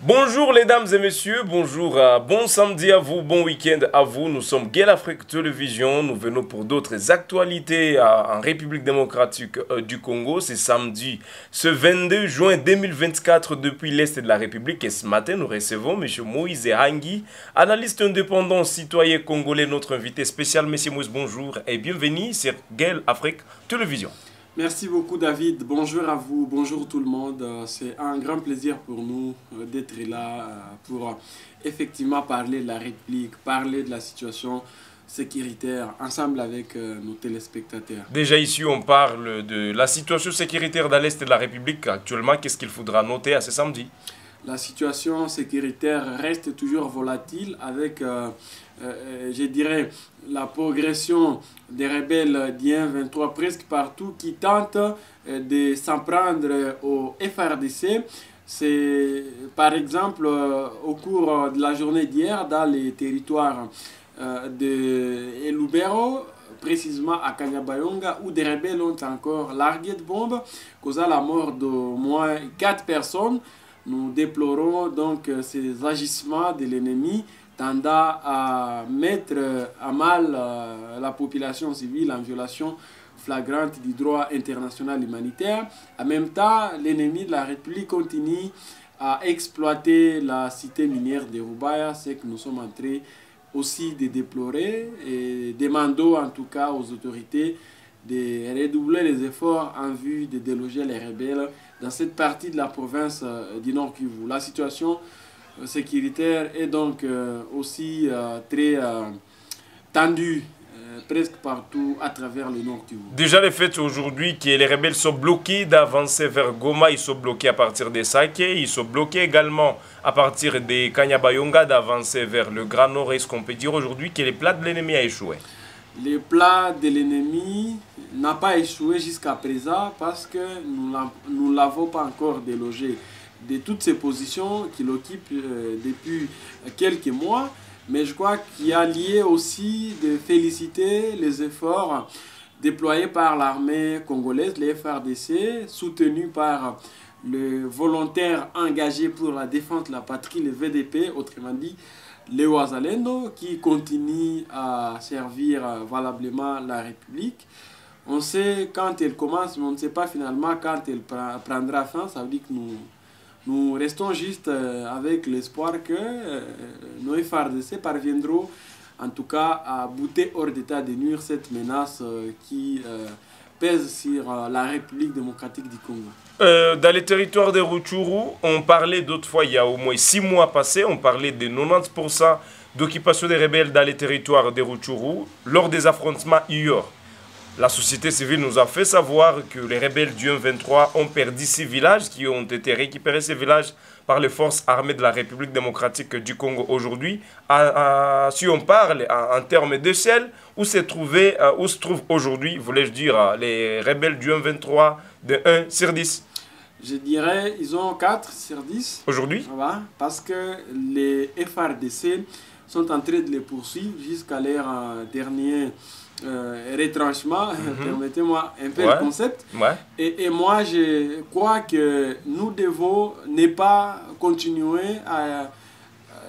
Bonjour les dames et messieurs, bonjour, bon samedi à vous, bon week-end à vous. Nous sommes Guel Afrique Télévision, nous venons pour d'autres actualités en République démocratique du Congo. C'est samedi, ce 22 juin 2024 depuis l'Est de la République. Et ce matin, nous recevons M. Moïse Hangui, analyste indépendant citoyen congolais, notre invité spécial. M. Moïse, bonjour et bienvenue sur Guel Afrique Télévision. Merci beaucoup David, bonjour à vous, bonjour tout le monde. C'est un grand plaisir pour nous d'être là pour effectivement parler de la République, parler de la situation sécuritaire ensemble avec nos téléspectateurs. Déjà ici, on parle de la situation sécuritaire dans l'Est de la République. Actuellement, qu'est-ce qu'il faudra noter à ce samedi? La situation sécuritaire reste toujours volatile avec, je dirais, la progression des rebelles d'I-23 presque partout qui tentent de s'en prendre au FRDC. C'est par exemple au cours de la journée d'hier dans les territoires de Elubero, précisément à Kanyabayonga, où des rebelles ont encore largué de bombes, causant la mort d'au moins 4 personnes. Nous déplorons donc ces agissements de l'ennemi tendant à mettre à mal la population civile en violation flagrante du droit international humanitaire. En même temps, l'ennemi de la République continue à exploiter la cité minière de Rubaya, ce que nous sommes en train aussi de déplorer et demandons en tout cas aux autorités de redoubler les efforts en vue de déloger les rebelles dans cette partie de la province du Nord Kivu. La situation sécuritaire est donc aussi très tendue presque partout à travers le Nord Kivu. Déjà le fait aujourd'hui que les rebelles sont bloqués d'avancer vers Goma, ils sont bloqués à partir de Sake, ils sont bloqués également à partir de Kanyabayonga d'avancer vers le Grand Nord. Est-ce qu'on peut dire aujourd'hui que les plans de l'ennemi a échoué? Le plan de l'ennemi n'a pas échoué jusqu'à présent parce que nous ne l'avons pas encore délogé de toutes ces positions qu'il occupe depuis quelques mois. Mais je crois qu'il y a lié aussi de féliciter les efforts déployés par l'armée congolaise, les FARDC, soutenus par le volontaire engagé pour la défense de la patrie, le VDP, autrement dit, les Wazalendo, qui continue à servir valablement la République. On sait quand elle commence, mais on ne sait pas finalement quand elle prendra fin. Ça veut dire que nous restons juste avec l'espoir que nos FARDC parviendront en tout cas à bouter hors d'état de nuire cette menace qui pèse sur la République démocratique du Congo. Dans les territoires de Rutshuru, on parlait d'autres fois, il y a au moins 6 mois passés, on parlait de 90% d'occupation des rebelles dans les territoires de Rutshuru lors des affrontements hier. La société civile nous a fait savoir que les rebelles du M23 ont perdu 6 villages qui ont été récupérés, ces villages, par les forces armées de la République démocratique du Congo aujourd'hui. Si on parle en termes de ciel, où se trouvent aujourd'hui, voulais-je dire, les rebelles du M23 de 1 sur 10? Je dirais ils ont 4 sur 10. Aujourd'hui? Voilà, parce que les FARDC sont en train de les poursuivre jusqu'à leur dernier retranchement, permettez-moi un peu le concept. Et moi, je crois que nous devons ne pas continuer à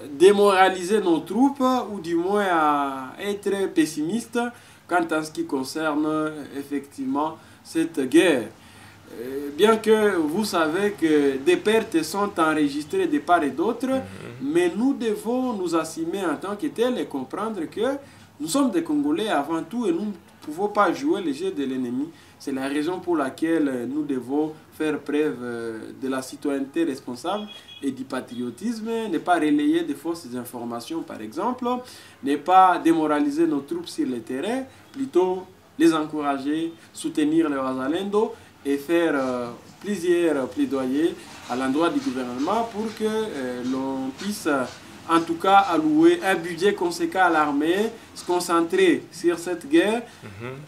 démoraliser nos troupes ou du moins à être pessimistes quant à ce qui concerne effectivement cette guerre. Bien que vous savez que des pertes sont enregistrées de part et d'autre, mais nous devons nous assumer en tant que tels et comprendre que nous sommes des Congolais avant tout et nous ne pouvons pas jouer le jeu de l'ennemi. C'est la raison pour laquelle nous devons faire preuve de la citoyenneté responsable et du patriotisme, ne pas relayer de fausses informations par exemple, ne pas démoraliser nos troupes sur le terrain, plutôt les encourager, soutenir les Wazalendo et faire plusieurs plaidoyers à l'endroit du gouvernement pour que l'on puisse en tout cas allouer un budget conséquent à l'armée, se concentrer sur cette guerre,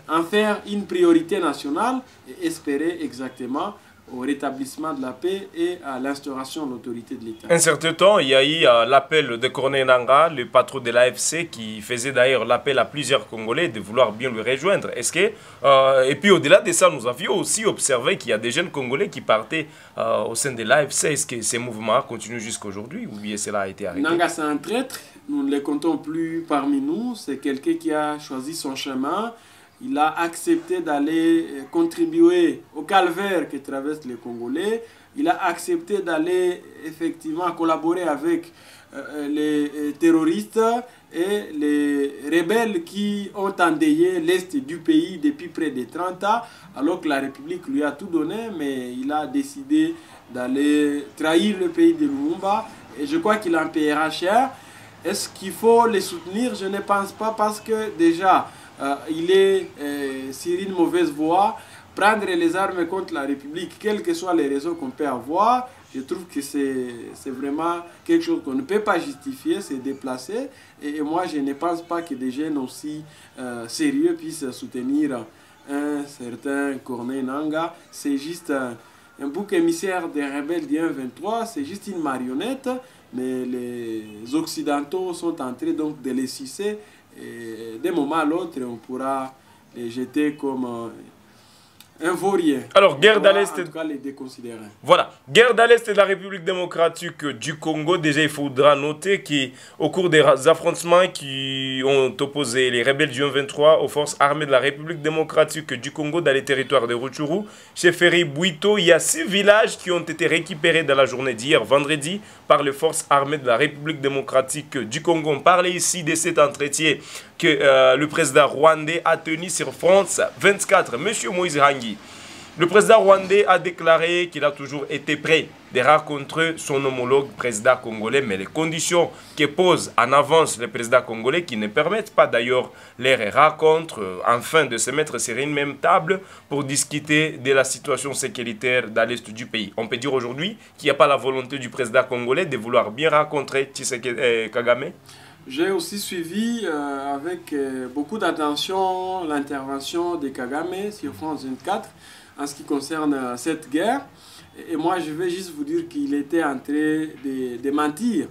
en faire une priorité nationale et espérer exactement au rétablissement de la paix et à l'instauration de l'autorité de l'État. Un certain temps, il y a eu l'appel de Corneille Nangaa, le patron de l'AFC, qui faisait d'ailleurs l'appel à plusieurs Congolais de vouloir bien le rejoindre. Est-ce que, et puis au-delà de ça, nous avions aussi observé qu'il y a des jeunes Congolais qui partaient au sein de l'AFC. Est-ce que ces mouvements continuent jusqu'à aujourd'hui ou bien cela a été arrêté? Nangaa, c'est un traître. Nous ne le comptons plus parmi nous. C'est quelqu'un qui a choisi son chemin. Il a accepté d'aller contribuer au calvaire que traversent les Congolais. Il a accepté d'aller effectivement collaborer avec les terroristes et les rebelles qui ont endeuillé l'Est du pays depuis près de 30 ans, alors que la République lui a tout donné, mais il a décidé d'aller trahir le pays de Lumumba. Et je crois qu'il en paiera cher. Est-ce qu'il faut les soutenir? Je ne pense pas, parce que déjà, il est sur une mauvaise voie. Prendre les armes contre la République, quelles que soient les raisons qu'on peut avoir, je trouve que c'est vraiment quelque chose qu'on ne peut pas justifier, c'est déplacé. Et moi, je ne pense pas que des jeunes aussi sérieux puissent soutenir un certain Corneille Nangaa. C'est juste un bouc émissaire des rebelles du M23, c'est juste une marionnette, mais les Occidentaux sont en train donc de les sucer. Et d'un moment à l'autre, on pourra les jeter comme un vaurien. Alors, guerre à l'Est. En tout cas, les déconsidérer. Voilà. Guerre à l'Est de la République démocratique du Congo. Déjà, il faudra noter qu'au cours des affrontements qui ont opposé les rebelles du M23 aux forces armées de la République démocratique du Congo dans les territoires de Rutshuru, chez Ferry Bouito, il y a 6 villages qui ont été récupérés dans la journée d'hier, vendredi, par les forces armées de la République démocratique du Congo. On parlait ici de cet entretien que le président rwandais a tenu sur France 24. Monsieur Moïse Rangi, le président rwandais a déclaré qu'il a toujours été prêt de rencontrer son homologue président congolais, mais les conditions que pose en avance le président congolais, qui ne permettent pas d'ailleurs les rencontres, enfin de se mettre sur une même table pour discuter de la situation sécuritaire dans l'est du pays. On peut dire aujourd'hui qu'il n'y a pas la volonté du président congolais de vouloir bien rencontrer Kagame. J'ai aussi suivi avec beaucoup d'attention l'intervention de Kagame sur France 24 en ce qui concerne cette guerre. Et moi, je vais juste vous dire qu'il était en train de mentir.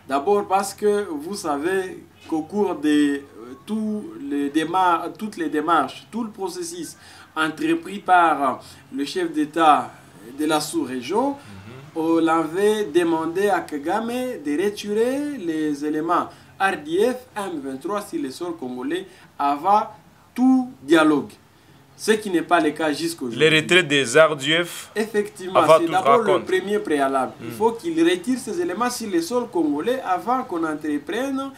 D'abord parce que vous savez qu'au cours de toutes les démarches, tout le processus entrepris par le chef d'État de la sous-région, on avait demandé à Kagame de retirer les éléments RDF, M23 sur le sol congolais avant tout dialogue. Ce qui n'est pas le cas jusqu'aujourd'hui. Les retraits des RDF. Effectivement, c'est d'abord le premier préalable. Il faut qu'il retire ces éléments sur le sol congolais avant qu'on entreprenne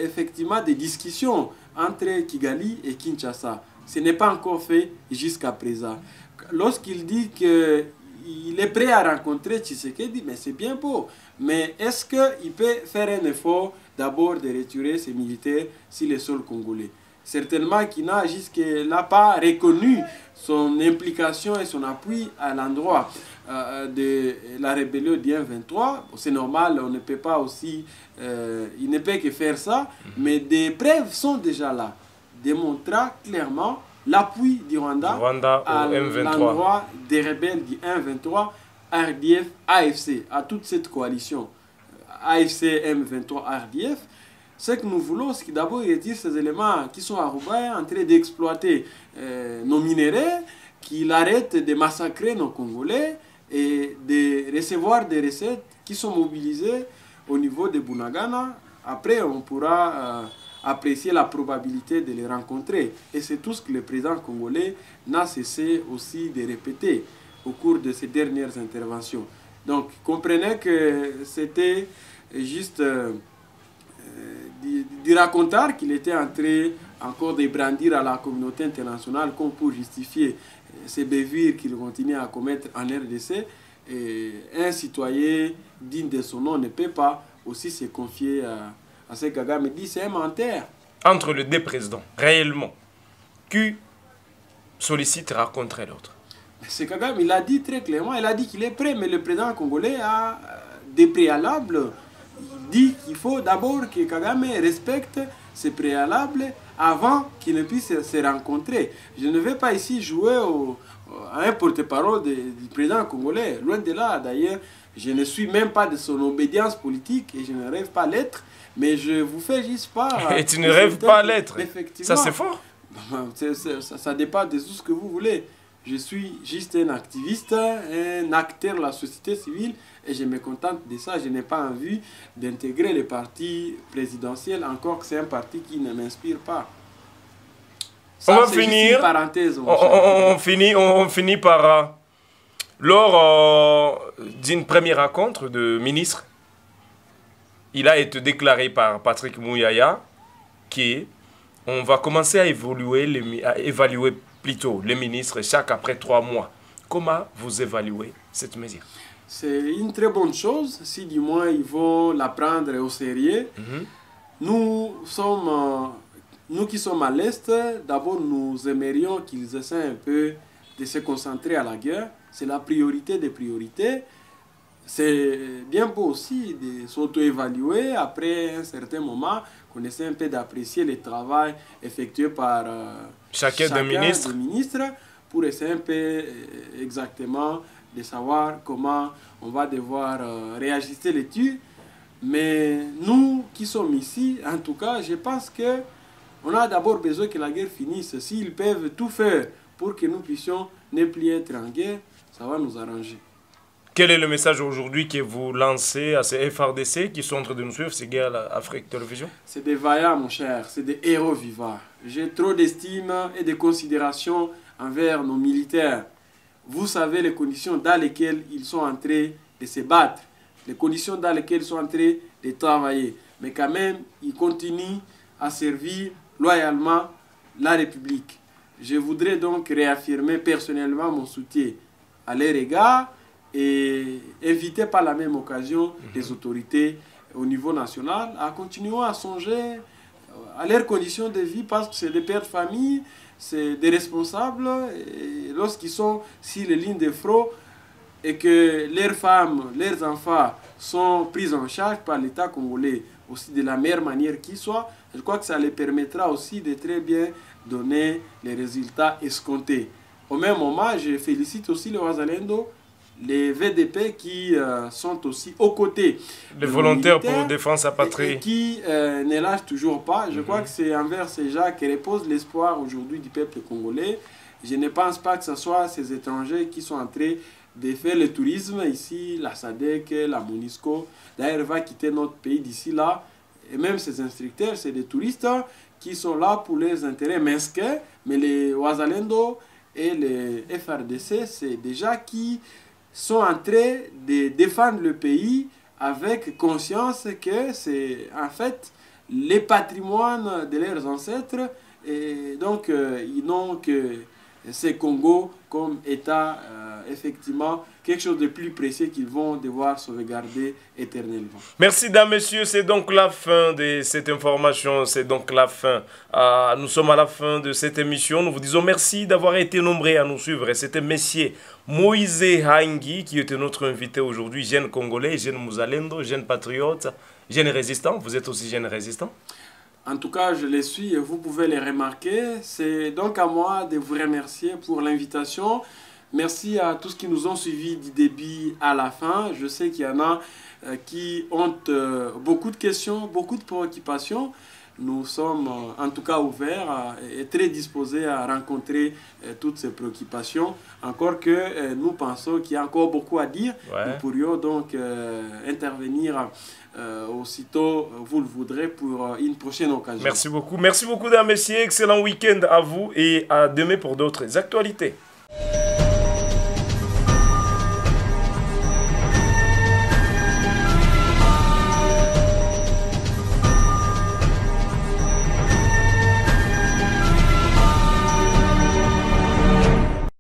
effectivement des discussions entre Kigali et Kinshasa. Ce n'est pas encore fait jusqu'à présent. Lorsqu'il dit qu'il est prêt à rencontrer Tshisekedi, mais c'est bien beau. Mais est-ce qu'il peut faire un effort d'abord de retirer ses militaires sur le sol congolais? Certainement qu'il n'a jusque-là pas reconnu son implication et son appui à l'endroit de la rébellion du M23. C'est normal, on ne peut pas aussi, il ne peut que faire ça, mais des preuves sont déjà là, démontrant clairement l'appui du Rwanda à l'endroit des rebelles du M23, RDF, AFC, à toute cette coalition, AFC, M23, RDF. Ce que nous voulons, c'est d'abord retire ces éléments qui sont à Roubaix en train d'exploiter nos minéraux, qu'il arrête de massacrer nos Congolais et de recevoir des recettes qui sont mobilisées au niveau de Bunagana. Après, on pourra apprécier la probabilité de les rencontrer. Et c'est tout ce que le président congolais n'a cessé aussi de répéter au cours de ces dernières interventions. Donc, comprenez que c'était juste du racontard qu'il était en train encore de brandir à la communauté internationale comme pour justifier ces bévures qu'il continue à commettre en RDC. Et un citoyen digne de son nom ne peut pas aussi se confier à ce Kagame dit, c'est un menteur. Entre les deux présidents, réellement, qui sollicite rencontrer l'autre? C'est Kagame, il a dit très clairement, il a dit qu'il est prêt, mais le président congolais a des préalables. Il dit qu'il faut d'abord que Kagame respecte ces préalables avant qu'il ne puisse se rencontrer. Je ne vais pas ici jouer un porte-parole du président congolais. Loin de là, d'ailleurs, je ne suis même pas de son obédience politique et je ne rêve pas l'être, mais je vous fais juste part. Et tu ne rêves pas l'être. Ça, c'est fort. Ça dépend de tout ce que vous voulez. Je suis juste un activiste, un acteur de la société civile et je me contente de ça. Je n'ai pas envie d'intégrer le parti présidentiel, encore que c'est un parti qui ne m'inspire pas. Ça, on va finir. Parenthèse, on finit par... lors d'une première rencontre de ministre, il a été déclaré par Patrick Mouyaya qu'on va commencer à évaluer plutôt les ministres chaque après 3 mois. Comment vous évaluez cette mesure? C'est une très bonne chose, si du moins ils vont la prendre au sérieux. Nous qui sommes à l'Est, d'abord nous aimerions qu'ils essaient un peu de se concentrer à la guerre. C'est la priorité des priorités. C'est bien beau aussi de s'auto-évaluer après un certain moment, qu'on essaie un peu d'apprécier le travail effectué par chacun des ministres pour essayer un peu exactement de savoir comment on va devoir réajuster les tirs. Mais nous qui sommes ici, en tout cas, je pense que on a d'abord besoin que la guerre finisse. S'ils peuvent tout faire pour que nous puissions ne plus être en guerre, ça va nous arranger. Quel est le message aujourd'hui que vous lancez à ces FRDC qui sont en train de nous suivre, ces gars à Afrique Télévision? C'est des vaillants, mon cher, c'est des héros vivants. J'ai trop d'estime et de considération envers nos militaires. Vous savez les conditions dans lesquelles ils sont en train de se battre, les conditions dans lesquelles ils sont en train de travailler. Mais quand même, ils continuent à servir loyalement la République. Je voudrais donc réaffirmer personnellement mon soutien à leur égard et inviter par la même occasion les autorités au niveau national à continuer à songer à leurs conditions de vie parce que c'est des pères de famille, c'est des responsables et lorsqu'ils sont sur les lignes de front et que leurs femmes, leurs enfants sont pris en charge par l'État congolais aussi de la meilleure manière qui soit, je crois que ça les permettra aussi de très bien donner les résultats escomptés. Au même moment, je félicite aussi les Wazalendo, les VDP qui sont aussi aux côtés. Les volontaires pour défense à patrie. Et qui ne lâchent toujours pas. Je crois que c'est envers ces gens qui repose l'espoir aujourd'hui du peuple congolais. Je ne pense pas que ce soit ces étrangers qui sont en train de faire le tourisme ici, la SADC, la MONUSCO. D'ailleurs, va quitter notre pays d'ici là. Et même ces instructeurs, c'est des touristes qui sont là pour les intérêts mesquins. Mais les Wazalendo et les FRDC, c'est des gens qui sont en train de défendre le pays avec conscience que c'est en fait les patrimoines de leurs ancêtres et donc ils n'ont que ces Congo comme État effectivement quelque chose de plus précieux qu'ils vont devoir sauvegarder éternellement. Merci, dames, messieurs. C'est donc la fin de cette information. C'est donc la fin. Nous sommes à la fin de cette émission. Nous vous disons merci d'avoir été nombreux à nous suivre. Et c'était monsieur Moïse Hangi qui était notre invité aujourd'hui. Jeune Congolais, jeune Mouzalendo, jeune patriote, jeune résistant. Vous êtes aussi jeune résistant? En tout cas, je les suis et vous pouvez les remarquer. C'est donc à moi de vous remercier pour l'invitation. Merci à tous qui nous ont suivis du début à la fin. Je sais qu'il y en a qui ont beaucoup de questions, beaucoup de préoccupations. Nous sommes en tout cas ouverts et très disposés à rencontrer toutes ces préoccupations. Encore que nous pensons qu'il y a encore beaucoup à dire. Ouais. Nous pourrions donc intervenir aussitôt vous le voudrez pour une prochaine occasion. Merci beaucoup, dames et messieurs. Excellent week-end à vous et à demain pour d'autres actualités.